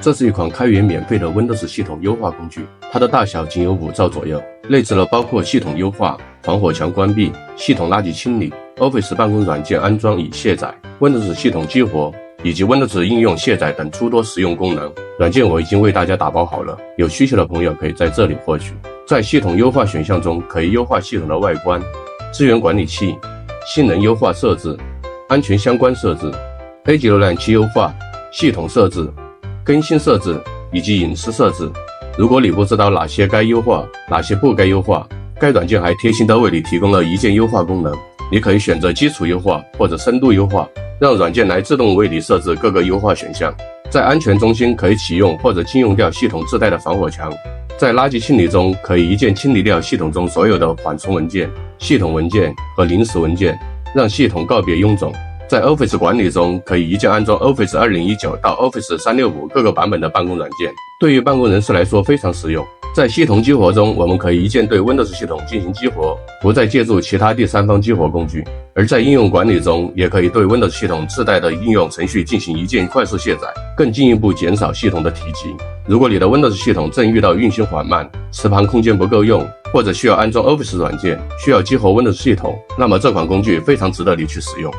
这是一款开源免费的 Windows 系统优化工具，它的大小仅有5兆左右，内置了包括系统优化、防火墙关闭、系统垃圾清理、Office 办公软件安装与卸载、Windows 系统激活以及 Windows 应用卸载等诸多实用功能。软件我已经为大家打包好了，有需求的朋友可以在这里获取。在系统优化选项中，可以优化系统的外观、资源管理器、性能优化设置、安全相关设置、A 级浏览器优化、系统设置、更新设置以及隐私设置。如果你不知道哪些该优化，哪些不该优化，该软件还贴心地为你提供了一键优化功能，你可以选择基础优化或者深度优化，让软件来自动为你设置各个优化选项。在安全中心可以启用或者禁用掉系统自带的防火墙，在垃圾清理中可以一键清理掉系统中所有的缓冲文件、系统文件和临时文件，让系统告别臃肿。在 Office 管理中，可以一键安装 Office 2019到 Office 365各个版本的办公软件，对于办公人士来说非常实用。在系统激活中，我们可以一键对 Windows 系统进行激活，不再借助其他第三方激活工具。而在应用管理中，也可以对 Windows 系统自带的应用程序进行一键快速卸载，更进一步减少系统的体积。如果你的 Windows 系统正遇到运行缓慢、磁盘空间不够用，或者需要安装 Office 软件，需要激活 Windows 系统，那么这款工具非常值得你去使用。